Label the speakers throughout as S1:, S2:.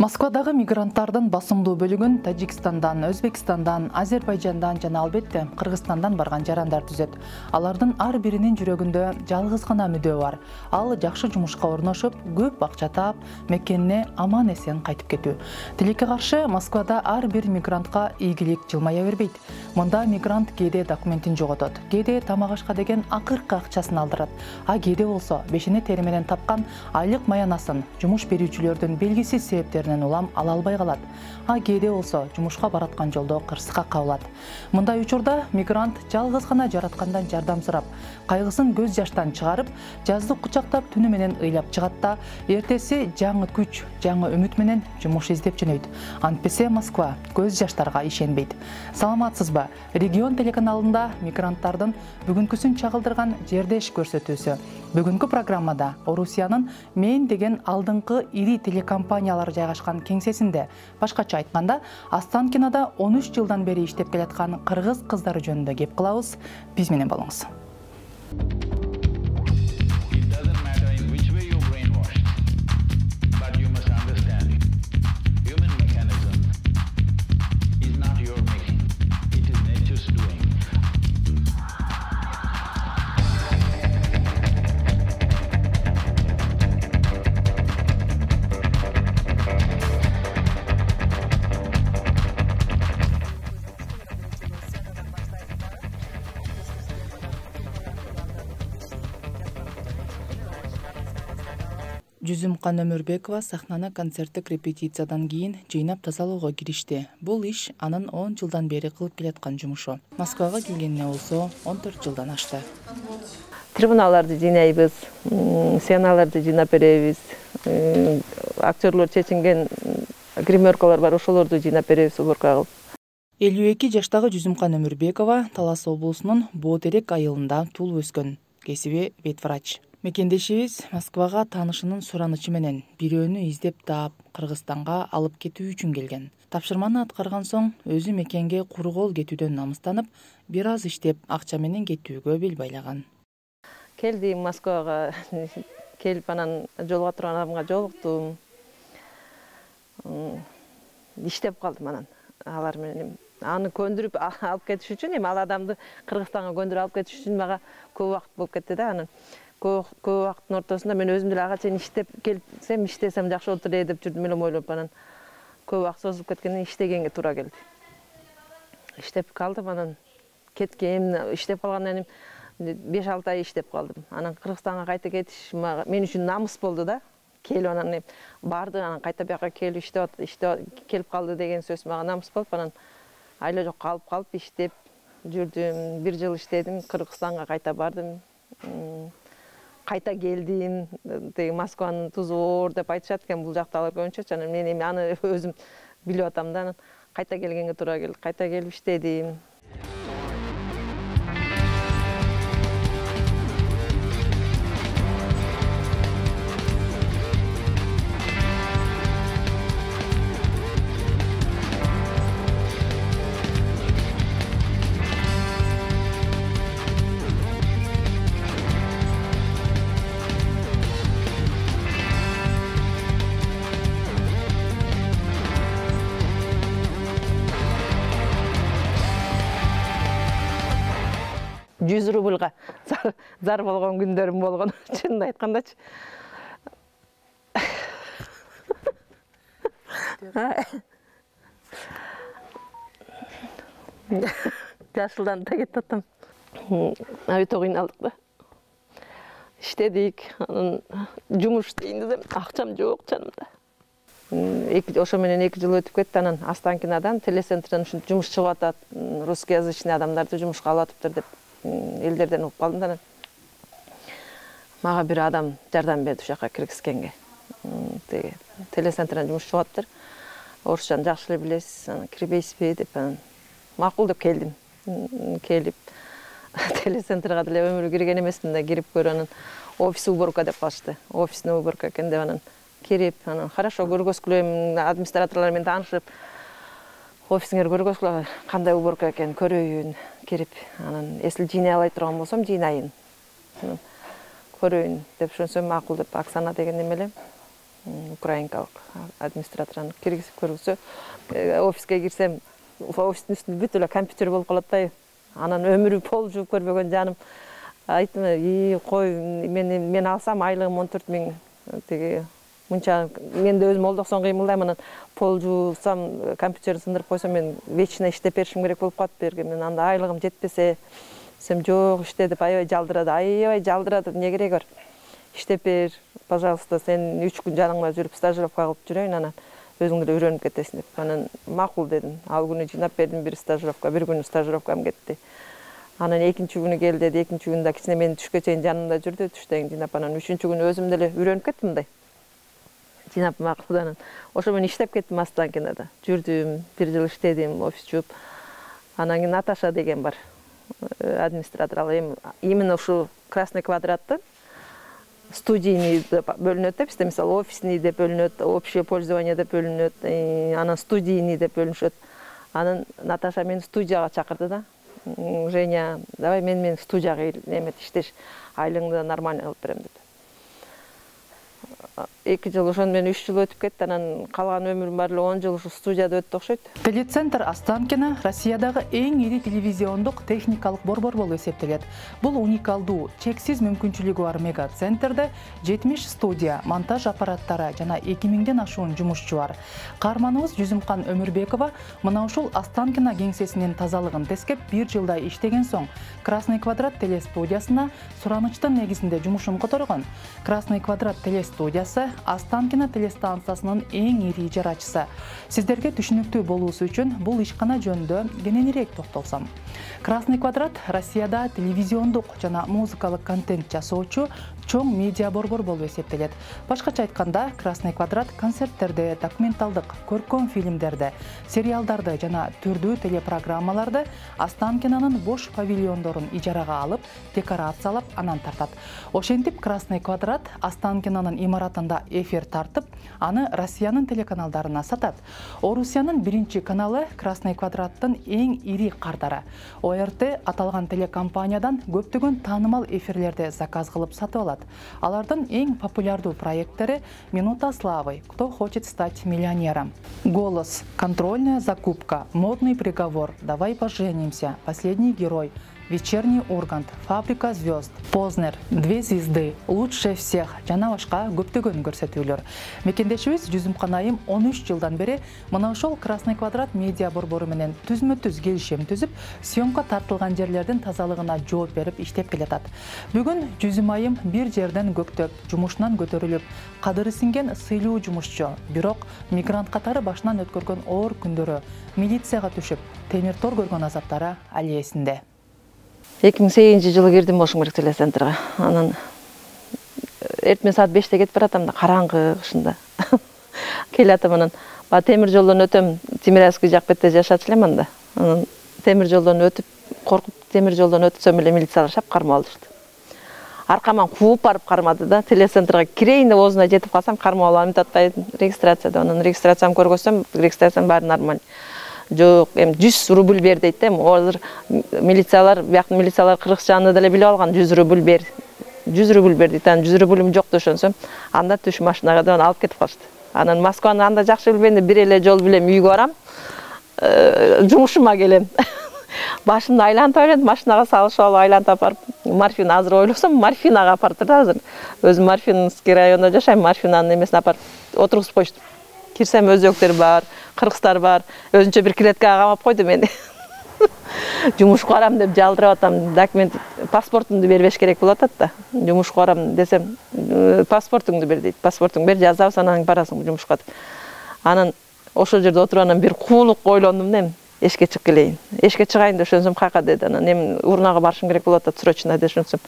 S1: Москвадагы мигранттардын басымдуу бөлүгүн Тажикстандан, Өзбекстандан, Азербайжандан жана албетте Кыргызстандан барган жарандар түзөт. Алардын ар биринин жүрөгүндө жалгыз гана мүдөө бар. Ал жакшы жумушка орношуп, көп акча таап, мекенине аман эсен кайтып кетүү. Тилекке каршы Москвада ар бир мигрантка ийгилик жылмая бербейт. Мында мигрант кээде документин жоготот, кээде тамак ашка деген акыркы акчасын алдырат. А кээде болсо бешине тери менен тапкан айлык маянасын жумуш берүүчүлөрдүн белгисиз себептеринен улам ала албай калат. А кээде болсо жумушка бараткан жолдо кырсыкка кабылат. Мындай учурда мигрант жалгыз гана жараткандан жардам сурап, кайгысын көз жаштан чыгарып, жазды кучактап түнү менен ыйлап чыгат да, эртеси жаңы күч, жаңы үмүт менен жумуш издеп жөнөйт. Антпесе Москва көз жаштарга ишенбейт. Саламатсызбы? Регион телеканалында мигранттардын бүгүнкүсүн чагылдырган жердеш көрсөтүүсү. Бүгүнкү программада Орусиянын Мен деген алдыңкы ири телекомпаниялар жайгашкан кеңсесинде, башкача айтканда, Останкинада 13 жылдан бери иштеп келаткан кыргыз кыздары жөнүндө кеп кылабыз. Биз менен болуңуз. Жүзүмкан Өмүрбекова сахнаны концерттик репетициядан кийин жыйнап тазалоого киришти. Бул иш анын 10 жылдан бери кылып келаткан жумушу. Москвага келгенине болсо 14 жылдан ашты.
S2: Трибуналарды жыйнайбыз, сценаларды жыйнап беребиз, актерлор чечинген гримеркалар бар, ошолорду жыйнап беребиз убурка кылып.
S1: 52 жаштагы Жүзүмкан Өмүрбекова Талас облусунун Боотерек айылында туулуп өскөн. Кесиби ветврач. Мекендешибиз Москвага таанышынын суранычы менен бирөөнү издеп таап Кыргызстанга алып кетүү үчүн келген. Тапшырманы аткарган соң өзү мекенге куру кол кетүүдөн намыстанып, бир аз иштеп акча менен кетүүгө бел байлаган.
S2: Келдим Москвага, келип анан жолуга турган адамга жолуктум. Иштеп калдым анан алар менен. Аны көндүрүп алып кетиш үчүн, ал адамды Кыргызстанга көндүрүп алып кетиш үчүн мага көп убакыт болуп кетти да. Анан көп убакыттын ортосунда мен өзүм деле ага чейин иштеп келсем, иштесем жакшы болот эле деп жүрдүм эле ойлоп, анан көп убакыт созулуп кеткенден иштегенге туура келди. Иштеп калдым, анан кеткем, иштеп калгандан кийин 5-6 ай иштеп калдым. Анан Кыргызстанга кайта кетиш мен үчүн намыс болду да. Келип анан барды, анан кайта бияка келип иштеп келип калды деген сөз мага намыс болуп, анан айла жок калып иштеп жүрдүм. 1 жыл иштедим, Кыргызстанга кайта бардым. Кайта келдим, Москванын тузу оор деп айтышат экен бул жактагылар көбүнчө. Анан мен аны өзүм билип атам да, кайта келгенге туура келди. Кайта келип иштедим. $100 зар болгон күндөрүм болгон, чынын айткандачы. Жашылданып да кетип атам. Өтө кыйналдык да. Иштедик, жумуш иштейин десем, акчам жок жанымда. Ошо менен 2 жыл өтүп кетти, анан Останкинадан телецентрден жумуш чыгып атат, русскоязычный адамдарды жумушка алып атыптыр деп элдерден угуп калдым да. Мага бир адам жардам берди ушака киргизгенге. Телецентрден жумуш чыгып атыптыр. Орусчаны жакшы эле билесиз, кирбейсизби деп, макул деп келдим. Келип телецентрга деле өмүрү кирген эмесмин да, кирип көрөнүн офис уборка деп калышты. Офисный уборка экен деп анан кирип, анан хорошо көргөзгүлөм, администраторлор менен таанышып, офисиңер көргөзгүлө, кандай уборка экен көрөйүн, кирип, анан эсил жыйнай алай турган болсом жыйнайын. Көрөйүн деп ошонсо макул деп Оксана деген немеле украинкалык администратораны киргизип көргүзсө, офиске кирсем, офистин үстүндө бүт эле компьютер болуп калат да. Анан өмүрү пол жууп көрбөгөн жаным айттым, кой, мен алсам айлыгым 14 000, тиги мынча мен да өзүм олдоксон кыймылдайм, анан пол жуусам, компьютерди сындырып койсом, мен вечно иштеп беришим керек болуп калат берген. Мен анда айлыгым жетпесе, сен жок иште деп аябай жалдырады, эмне кереги бар? Иштеп бер, пожалуйста, сен 3 күн жаныңда жүрүп стажировка кылып жүрөйүн, анан өзүң деле үйрөнүп кетесиң деп. Анан макул дедим. Ал күнү жыйнап бердим бир стажировка, бир күнү стажировкам кетти. Анан экинчи күнү кел деди, экинчи күндө кичине мени түшкө чейин жанымда жүрдү, түштөн жыйнап, анан үчүнчү күнү өзүм деле үйрөнүп кеттим мындай. Жыйнап макул, анан ошо мен иштеп кеттим Останкинада. Жүрдүм, 1 жыл иштедим, офис жууп. Анан кийин Наташа деген бар, администратор, ал именно ушу Красный квадратты студийный деп бөлүнөт да, бизде мисалы офисный деп бөлүнөт, общее пользование деп бөлүнөт, анан студийный деп бөлүнүшөт. Анан Наташа мени студияга чакырды да. Женя, давай мен студияга немет иштеш, айлыгыңды нормально кылып берем деп. 2 жыл ошон менен 3 жыл өтүп кетти, анан калган өмүрүм бар эле 10 жыл ушу студияда өттү окшойт.
S1: Телецентр Останкино Россиядагы эң ири телевизиондук техникалык борбор болуп эсептелет. Бул уникалдуу, чексиз мүмкүнчүлүгү бар мега центрде 70 студия, монтаж аппараттары жана 2000ден ашуун жумушчу бар. Каарманыбыз Жүзүмкан Өмүрбекова мына ушул Останкино кеңсесинин тазалыгын тескеп 1 жылдай иштеген соң Красный квадрат телестудиясына суранычтын негизинде жумушун которгон. Красный квадрат телестудиясы Останкино телестанциясынын эң ири ижарачысы. Сиздерге түшүнүктүү болуусу үчүн бул ишкана жөнүндө кененирээк токтолсом. Красный квадрат Россияда телевизиондук жана музыкалык контент жасоочу чоң медиа борбор болуп эсептелет. Башкача айтканда, Красный квадрат концерттерде, документалдык, көркөм фильмдерде, сериалдарды жана түрдүү телепрограммаларды Останкинонун бош павильондорун ижарага алып, декорациялап, анан тартат. Ошентип Красный квадрат Останкинонун имаратында эфир тартып, аны Россиянын телеканалдарына сатат. Орусиянын 1 каналы Красный квадраттын эң ири кардары. ОРТ аталган телекомпаниядан көптөгөн таанымал эфирлерди заказ кылып сатып алат. Алардын эң популярдуу проекттери «Минута славы», «Кто хочет стать миллионером», «Голос», «Контрольная закупка», «Модный приговор», «Давай поженимся», «Последний герой», «Вечерний Ургант», «Фабрика звезд», «Познер», «Две звезды», «Лучше всех» жана башка көптөгөн көрсөтүүлөр. Мекендешибиз Жүзүмкан айым 13 жылдан бери мына ошол Красный квадрат медиа борбору менен түзмө-түз келишим түзүп, съемка тартылган жерлердин тазалыгына жооп берип иштеп келатат. Бүгүн Жүзүм айым бир жерден көктөп, жумушунан көтөрүлүп, кадыры сиңген сыйлуу жумушчу, бирок мигрант катары башынан өткөргөн оор күндөрү, милицияга түшүп, темир тор көргөн азаптары али эсинде.
S2: 2008 жылы кирдим болушум керек телецентрге. Анан эртең саат 5-те кетип баратам да, караңгы ушунда. Келатам, анан ба темир жолдон өтөм, Тимирязевский жак бетте жашачу элем анда. Анан темир жолдон өтүп, коркуп темир жолдон өтсөм эле милициялар шап кармап алышты. Аркаман кууп барып кармады да, телецентрге кирейин деп оозуна жетип калсам, кармап алып атпай регистрацияда. Анан регистрациямды көргөзсөм, регистрациянын баары нормаль. Жок, 100 рубль бер дейт да. Азыр милициялар, бияктын милициялар кыргызчаны деле билип алган, 100 рубль бер. 100 рубль бер дейт. Анан 100 рубльм жок дешөнсөм, анда түш машинага да алып кетип калышты. Анан Москваны анда жакшы билбейм, бир эле жол билем, үйгө барам. Жумушума келем. Башымды айлантып, машинага салышып алып айлантып барып, морфин азыр ойлосом, морфинага апарып турду азыр. Өзүм Морфинский районунда жашайм, морфинанын эмесине апарып отургузуп коюшту. Кирсем өзөктөр бар, кыргыздар бар. Өзүнчө бир клеткага камап койду мени. Жумушка барам деп жалдырап атам, документ, паспортумду бербеш керек болуп атат да. Жумушка барам десем, паспортуңду бер дейт. Паспортуңду бер, жазабыз, анан барасың жумушка. Анан ошол жерде отургандан бир куулук ойлондум да, эшикке чыгып келейин. Эшикке чыгайын деп ошонсом кайка деди. Анан эми урнага барышым керек болуп атат, срочно деп ошонсом.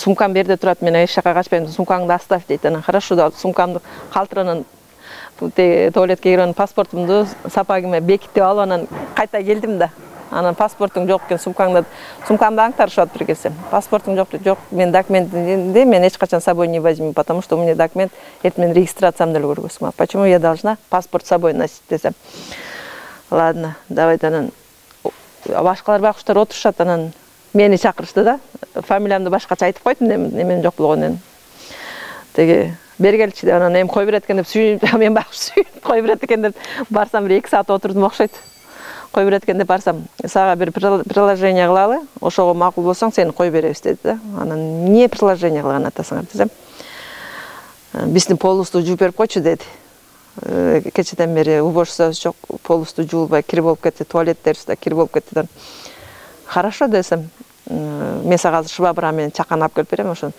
S2: Сумкам берде турат, мен эч жака качпайм, сумкаңды оставь дейт. Анан хорошо да, сумкамды калтыранан туалетке кирип паспортумду сапагиме бекитип алып, анан кайта келдим да. Анан паспортуң жок экен, сумкамды аңтарышып атып келсем. Паспортуң жок, жок, мен документимди мен эч качан с собой не возьму, потому что у меня документ, это мен регистрациямды эле көргөзсүм. Почему я должна паспорт с собой носить десем. Ладно, давайте, анан башкалар байкуштар отурушат, анан мени чакырышты да. Фамилиямды башкача айтып койдум, немен жок болгонун. Теги бергелчи деп анан эми кой берет экен деп сүйүнүп мен багып сүйүнүп кой берет экен деп барсам бир 2 саат отурдум окшойт. Кой берет экен деп барсам, сага бир приложение кылалы, ошого макул болсоң сени кой беребиз деди да. Анан эмне приложение кылган атасыңар десем, биздин полусту жууп берип койчу деди. Кечеден бери уборщицабыз жок, полусту жуулбай кир болуп кетти, туалеттерибиз да кир болуп кетти да. Хорошо десем, мен сага азыр швабра менен чакан алып келип берем, ошон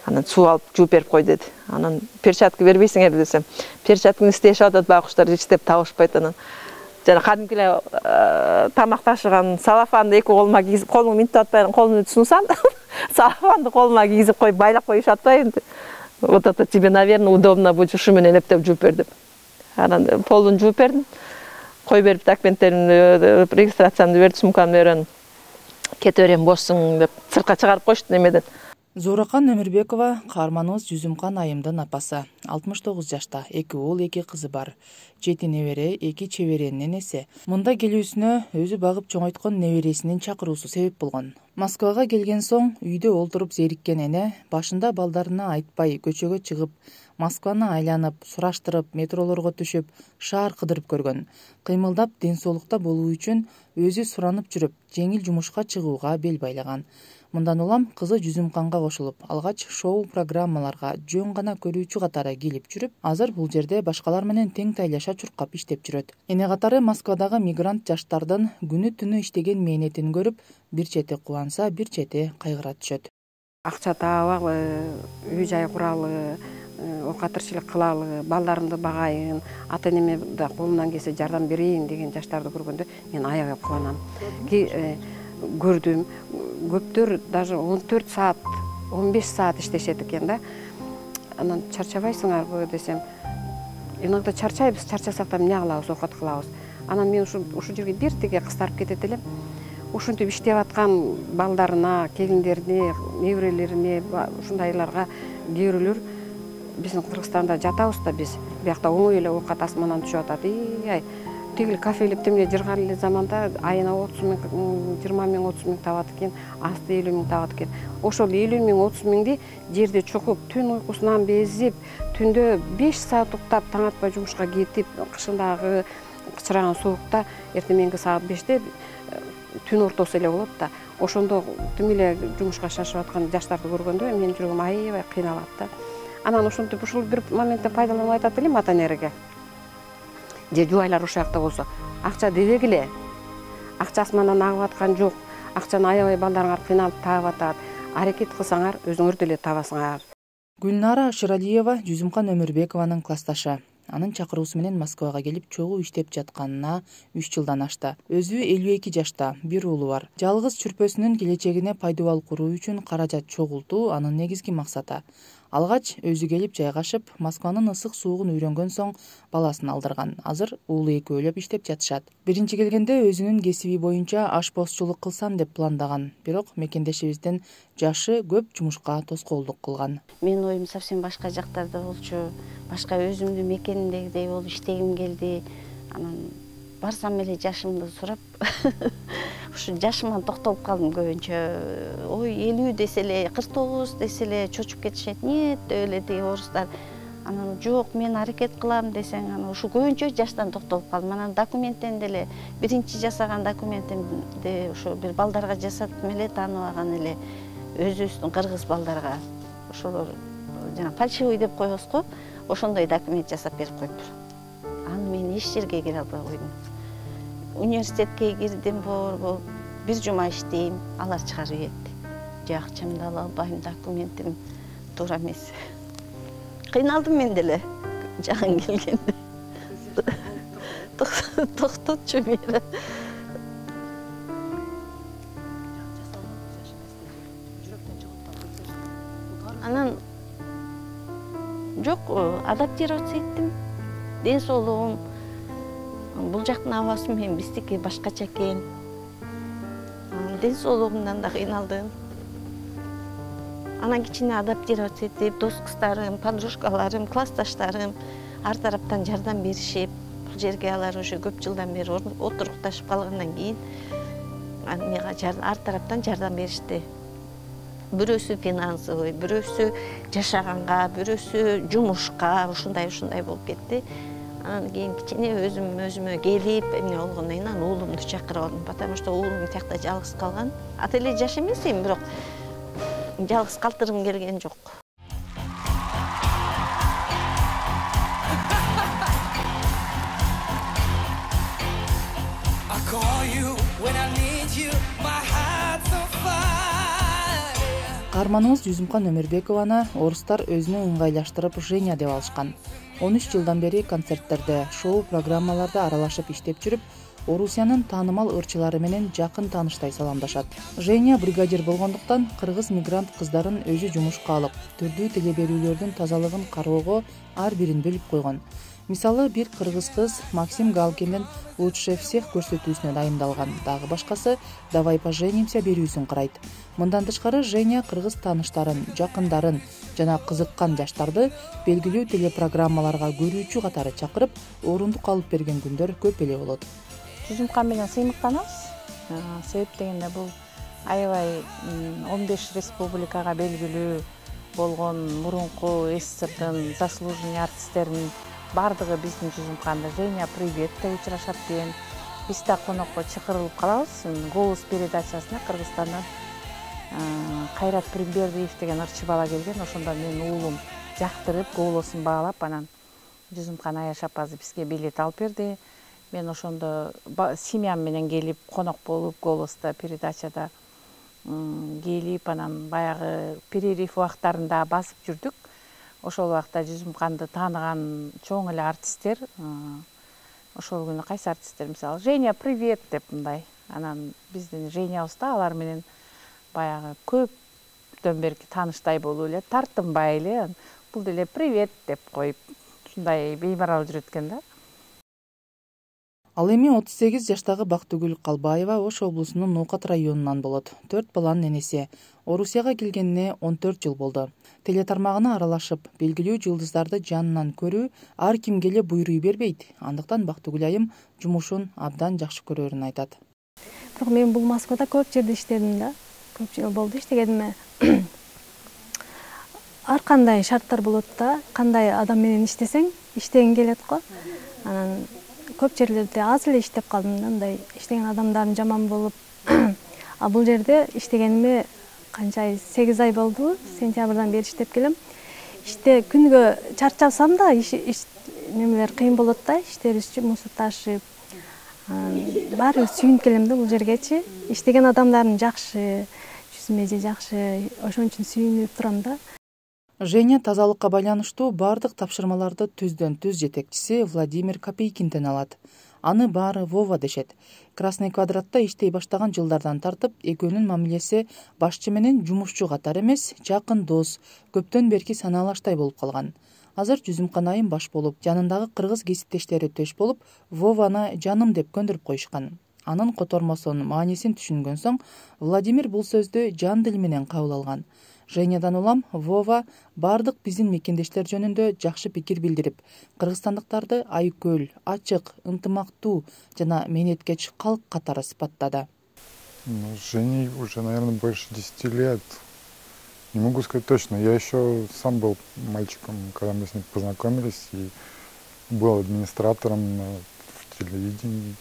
S2: анан суу алып жууп берип кой деди. Анан перчатка бербейсиңер десем, перчатканы истешип атат байкуштар иштеп табышпайт. Анан жана кадимки эле тамак ташыган салафанды эки колума кийгизип, колуңду минтип атпай, колуңду сунсам, салафанды колума кийгизип коюп байлап коюш атпайбы. Вот это тебе, наверное, удобно будет, ушу менен эптеп жууп бер деп. Анан полун жууп бердим. Кой берип документтеримди, регистрациямды берип, сумкамды берип, кете берем бошсуң деп сыртка чыгарып коюшту немеден.
S1: Зууракан Өмүрбекова каарманыбыз Жүзүмкан айымдын апасы. 69 жашта, 2 уул, 2 кызы бар. 7 небере, 2 чеберенин энеси. Мында келүүсүнө өзү багып чоңойткон небересинин чакыруусу себеп болгон. Москвага келген соң үйдө олтуруп зериккен эне башында балдарына айтпай көчөгө чыгып, Москваны айланып, сураштырып, метролорго түшүп, шаар кыдырып көргөн. Кыймылдап, ден соолукта болуу үчүн өзү суранып жүрүп, жеңил жумушка чыгууга бел байлаган. Мындан улам кызы Жүзүмканга кошулуп, алгач шоу программаларга жөн гана көрүүчү катары келип жүрүп, азыр бул жерде башкалар менен тең тайлаша чуркап иштеп жүрөт. Эне катары Москвадагы мигрант жаштардын күнү түнү иштеген мээнетин көрүп, бир чети кубанса, бир чети кайгыра түшөт.
S3: Акча таабагы, үй жай куралы, оокат тиричилик кылалы, балдарымды багайын, ата энеме да колумдан келсе жардам берейин деген жаштарды көргөндө мен аябай кубанам. Көрдүм, көптөр даже 14 саат, 15 саат иштешет экен да. Анан чарчабайсыңарбы десем, иногда чарчайбыз, чарчасак да эмне кылабыз, оокат кылабыз. Анан мен ушу жерге бир тиге кыстарып кетет элем. Ушинтип иштеп аткан балдарына, келиндерине, неберелерине, ушундайларга кээ бирөөлөр биздин Кыргызстанда жатабыз да биз. Биякта оңой эле оокат асмандан түшүп атат. Ай, тигил кафелеп темне жырган эле заманда айына 30 миң, 20 миң, 30 миң табат экен, асты 50 миң табат экен. Ошол 50 миң, 30 миңди жерде чукуп, түн уйкусунан безип, түндө 5 саат уктап, таң атпай жумушка кетип, кышындагы кычыраган соокта эртең мененки саат 5те түн ортосу эле болот да. Ошондо тим эле жумушка шашып аткан жаштарды көргөндө менин жүрөгүм аябай кыйналат да. Анан ошентип ушул бир моментте пайдаланып айтат элем ата-энеге. Же жубайлар ошол жакта болсо, акча дебегиле. Акча асмандан агып аткан жок. Акчаны аябай балдарыңар кыйналып таап атат. Аракет кылсаңар, өзүңөр деле табасыңар.
S1: Гүлнара Шыралиева Жүзүмкан Өмүрбекованын классташы. Анын чакыруусу менен Москвага келип чогуу иштеп жатканына 3 жылдан ашты. Өзү 52 жашта, бир уулу бар. Жалгыз чүрпөсүнүн келечегине пайдубал куруу үчүн каражат чогултуу анын негизги максаты. Алгач өзү келип жайгашып, Москванын ысык суугун үйрөнгөн соң баласын алдырган. Азыр уулу экөөлөп иштеп жатышат. Биринчи келгенде өзүнүн кесиби боюнча ашпозчулук кылсам деп пландаган, бирок мекендешибиздин жашы көп жумушка тоскоолдук кылган.
S4: Менин оюм совсем башка жактарда болчу. Башка өзүмдүн мекениндегидей болуп иштегим келди. Анан барсам эле жашымды сурап, ушу жашыман токтолуп калдым көбүнчө. Ой, 50 десе эле, 49 десе эле чочуп кетишет. Нет, эле тиги орустар. Анан жок, мен аракет кылам десең, анан ушу көбүнчө жаштан токтолуп калдым. Анан документтен деле биринчи жасаган документимди ошо бир балдарга жасаттым эле, тааныбаган эле өзүбүздүн кыргыз балдарга. Ошолор жана фальшивый деп коебуз го, ошондой документ жасап берип коюптур. Аны мен эч жерге кире албай койдум. Университетке кирдим, борбол, бир жума иштейм, алар чыгарып кетти. Же акчамды ала албайм, документим туура эмес. Кыйналдым мен деле жагын келгенде. Токтотчу мени. Анан жок, адаптироваться эттим. Ден соолугум, бул жактын абасы менен биздики башкача экен. Ден соолугумдан да кыйналдым. Анан кичине адаптироваться этип, дос кыздарым, подружкаларым, классташтарым ар тараптан жардам беришип, бул жерге алар уже көп жылдан бери отурукташып калгандан кийин мага ар тараптан жардам беришти. бирөөсү финансовый, бирөөсү жашаганга, бирөөсү жумушка, ушундай болуп кетти. Анан кийин кичине өзүмө келип, эмне болгондон кийин анан уулумду чакырып алдым, потому что уулум тиякта жалгыз калган. Ата эле жаш эмес эми, бирок жалгыз калтыргым келген жок.
S1: Каарманыбыз Жүзүмкан Өмүрбекованы орустар өзүнө ыңгайлаштырып Женя деп алышкан. 13 жылдан бери концерттерде, шоу программаларда аралашып иштеп жүрүп, Орусиянын таанымал ырчылары менен жакын тааныштай саламдашат. Женя бригадир болгондуктан кыргыз мигрант кыздарын өзү жумушка алып, түрдүү теле берүүлөрдүн тазалыгын кароого ар бирин бөлүп койгон. Мисалы, бир кыргыз кыз Максим Галкиндин «Лучше всех» көрсөтүүсүнө дайындалган. Дагы башкасы «Давай поженимся» берүүсүн карайт. Мындан тышкары Женя кыргыз тааныштарын, жакындарын жана кызыккан жаштарды белгилүү телепрограммаларга көрүүчү катары чакырып, орундук алып берген күндөр көп эле болот.
S5: Жүзүмкан менен сыймыктанабыз. Себеп дегенде бул аябай 15 республикага белгилүү болгон мурунку СССРдын заслуженный артисттеринин бардыгы биздин Жүзүмканда Женя привет деп учурашат деген. Биз да конокко чакырылып калабыз. Голос передачасына Кыргызстандан Кайрат Примбердиев деген ырчы бала келген. Ошондо менин уулум жактырып, голосун баалап, анан Жүзүмкан Аяш апасы бизге билет алып берди. Мен ошондо семьям менен келип, конок болуп, голосто передачада келип, анан баягы перерыв убактарында басып жүрдүк. Ошол убакта Жүзүмканды тааныган чоң эле артисттер, ошол күнү кайсы артисттер, мисалы, Женя привет деп мындай. Анан биздин Женябызда алар менен баягы көптөн берки тааныштай болуп эле, тартынбай эле, бул деле привет деп коюп, ушундай беймарал жүрөт экен да.
S1: Ал эми 38 жаштагы Бактыгүл Калбаева Ош облусунун Ноокат районунан болот. 4 баланын энеси. Орусияга келгенине 14 жыл болду. Телетармагына аралашып, белгилүү жылдыздарды жанынан көрүү ар кимге эле буйруй бербейт. Андыктан Бактыгүл айым жумушун абдан жакшы көрөрүн айтат.
S6: Бирок мен бул Москвада көп жерде иштедим да. Көп жыл болду иштегениме. Ар кандай шарттар болот да, кандай адам менен иштесең, иштегиң келет го. Анан көп жерлерде аз эле иштеп калдым да, мындай иштеген адамдардын жаман болуп. А бул жерде иштегениме канча ай, 8 ай болду. Сентябрдан бери иштеп келем. Иште күнгө чарчасам да, немелер кыйын болот да, иштерибизчи мусор ташып. Баары сүйүнүп келем да бул жергечи. Иштеген адамдардын жакшы, жүзмежи жакшы, ошон үчүн сүйүнүп турам да.
S1: Женя тазалыкка байланыштуу бардык тапшырмаларды түздөн түз жетекчиси Владимир Копейкинден алат. Аны баары Вова дешет. Красный квадратта иштей баштаган жылдардан тартып, экөөнүн мамилеси башчы менен жумушчу катары эмес, жакын дос, көптөн берки санаалаштай болуп калган. Азыр Жүзүмкан айым баш болуп, жанындагы кыргыз кесиптештери төш болуп, Вованы жаным деп көндүрүп коюшкан. Анын котормосун, маанисин түшүнгөн соң, Владимир бул сөздү жан дили менен кабыл алган. Женядан улам Вова бардык биздин мекендештер жөнүндө жакшы пикир билдирип, кыргызстандыктарды айкөл, ачык, ынтымактуу жана менеткеч калк катары сыпаттады.
S7: Жене уже, наверное, больше 10 лет. Не могу сказать точно. Я еще сам был мальчиком, когда мы с ним познакомились, и был администратором в телевидении,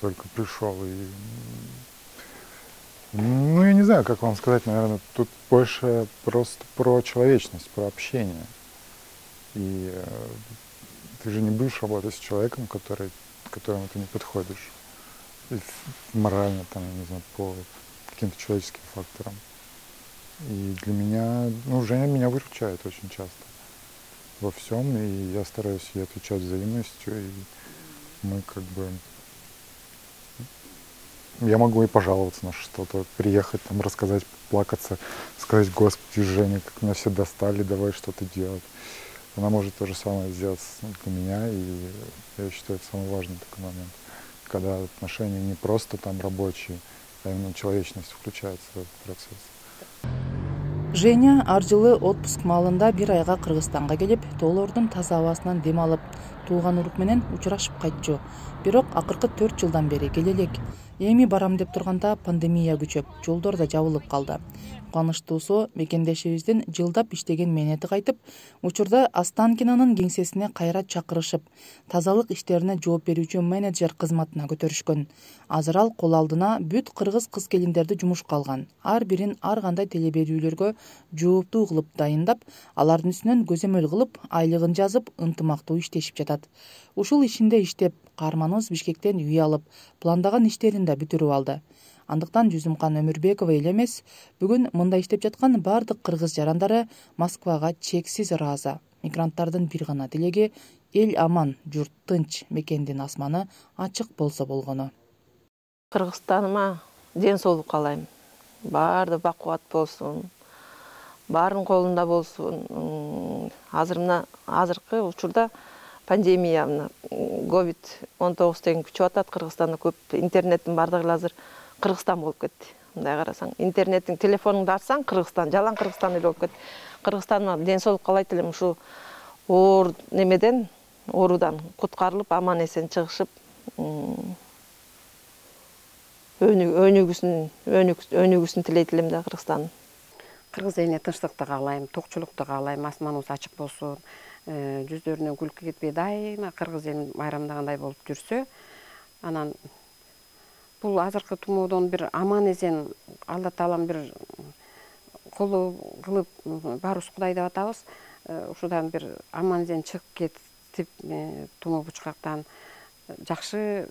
S7: только пришел. И... Ну, я не знаю, как вам сказать, наверное, тут больше просто про человечность, про общение. И ты же не будешь работать с человеком, которому ты не подходишь. И морально, там, я не знаю, по каким-то человеческим факторам. И для меня, Женя меня выручает очень часто во всем, и я стараюсь ей отвечать взаимностью, и мы как бы... Я могу и пожаловаться на что-то, приехать, там, рассказать, плакаться, сказать: «Господи, Женя, как меня все достали, давай что-то делать». Она может то же самое сделать для меня, и я считаю, это самый важный такой момент, когда отношения не просто там рабочие, а именно человечность включается в этот процесс.
S1: Женя ар жылы отпуск маалында бир айга Кыргызстанга келип, тоолордун таза абасынан дем алып, тууган урук менен учурашып кайтчу. Бирок акыркы 4 жылдан бери келе элек. Эми барам деп турганда пандемия күчөп, жолдор да жабылып калды. Кубанычтуусу мекендешибиздин жылдап иштеген мээнети кайтып, учурда Останкинанын кеңсесине кайра чакырышып, тазалык иштерине жооп берүүчү менеджер кызматына көтөрүшкөн. Азыр ал кол алдына бүт кыргыз кыз-келиндерди жумушка алган. Ар бирин ар кандай телеберүүлөргө жооптуу кылып дайындап, алардын үстүнөн көзөмөл кылып, айлыгын жазып, ынтымактуу иштешип жатат. Ушул ишинде иштеп, каарманыбыз Бишкектен үй алып, пландаган иштерин да бүтүрүп алды. Андыктан Жүзүмкан Өмүрбекова эле эмес, бүгүн мында иштеп жаткан бардык кыргыз жарандары Москвага чексиз ыраазы. Мигранттардын бир гана тилеги эл аман, журт тынч, мекендин асманы ачык болсо болгону.
S2: Кыргызстаныма ден соолук каалайм. Баарды бакубат болсун. Баардын колунда болсун. Азыркы учурда пандемия, COVID-19 деген күчүп атат Кыргызстанда, көп интернеттин бардыгы азыр Кыргызстан болуп кетти. Мындай карасаң, интернеттин телефонуңду ачсаң Кыргызстан, жалаң Кыргызстан эле болуп кетти. Кыргызстанга ден соолук каалайт элем, ушу оор немеден, оорудан куткарылып, аман эсен чыгышып, өнүгүүсүн тилейт элем да Кыргызстандын.
S3: Кыргыз элине тынчтыкты каалайм, токчулукту каалайм, асманыбыз ачык болсун, жүздөрүнөн күлкү кетпей дайыма кыргыз элин майрамдагандай болуп жүрсө, анан бул азыркы тумоодон бир аман эсен Алла Таалам бир колу кылып баарыбыз Кудай деп атабыз. Ушудан бир аман эсен чыгып кетип, тумоо бучкактан жакшы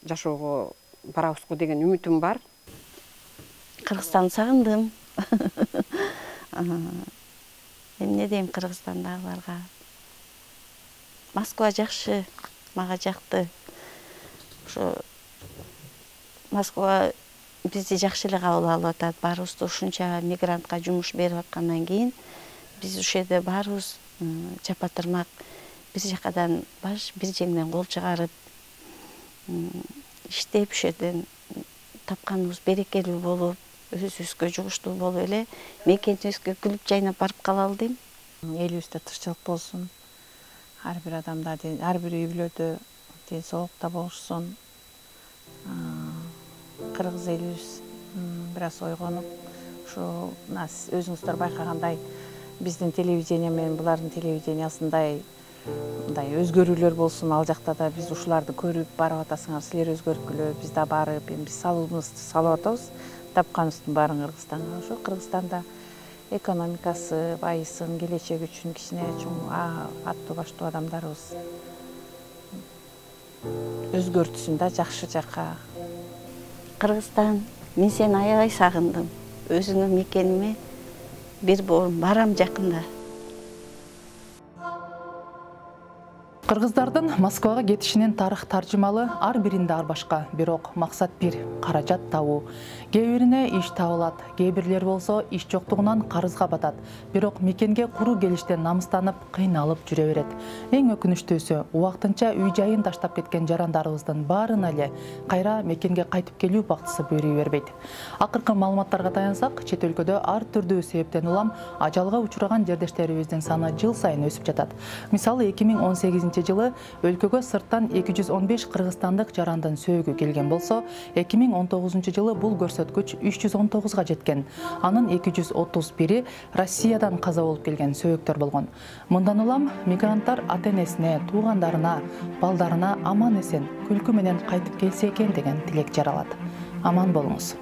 S3: жашоого барабызго деген үмүтүм бар.
S4: Кыргызстанды сагындым. Эмне дейм Кыргызстандагыларга? Москва жакшы, мага жакты. Ошо Москва бизди жакшы эле кабыл алып атат. Баарыбызды ушунча мигрантка жумуш берип аткандан кийин биз ушул жерде баарыбыз жапа-тырмак бир жакадан баш, бир жеңден кол чыгарып иштеп, ушул жерден тапканыбыз берекелүү болуп, өзүбүзгө жугуштуу болуп эле мекенибизге күлүп жайнап барып калалы дейм.
S5: Элибизде тынччылык болсун. Ар бир адамда, ар бир үй бүлөдө ден соолукта болушсун. Кыргыз элибиз бир аз ойгонуп, ушу өзүңүздөр байкагандай биздин телевидение менен булардын телевидениясындай мындай өзгөрүүлөр болсун. Ал жакта да биз ушуларды көрүп барып атасыңар, силер өзгөрткүлө, биз да барып, биз салуубузду салып атабыз. Тапканыбыздын баарын Кыргызстанга. Ошо Кыргызстанда экономикасы байысын, келечеги үчүн кичине чоң аттуу баштуу адамдарыбыз өзгөртсүн да жакшы жакка.
S4: Кыргызстан, мен сени аябай сагындым. Өзүңө мекениме бир барам жакында.
S1: Кыргыздардын Москвага кетишинин тарых таржымалы ар биринде ар башка, бирок максат бир — каражат табуу. Кээ бирине иш табылат, кээ бирлер болсо иш жоктугунан карызга батат, бирок мекенге куру келиштен намыстанып, кыйналып жүрө берет. Эң өкүнүчтүүсү, убактынча үй жайын таштап кеткен жарандарыбыздын баарына эле кайра мекенге кайтып келүү бактысы буйруй бербейт. Акыркы маалыматтарга таянсак, чет өлкөдө ар түрдүү себептен улам ажалга учураган жердештерибиздин саны жыл сайын өсүп жатат. Мисалы 2018 жылы өлкөгө сырттан 215 кыргызстандык жарандын сөөгү келген болсо, 2019 жылы бул көрсөткүч 319га жеткен. Анын 231-и Россиядан каза болуп келген сөөгдөр болгон. Мындан улам мигранттар ата-энесине, туугандарына, балдарына аман эсен, күлкү менен кайтып келсе экен деген тилек жаралат. Аман болуңуз.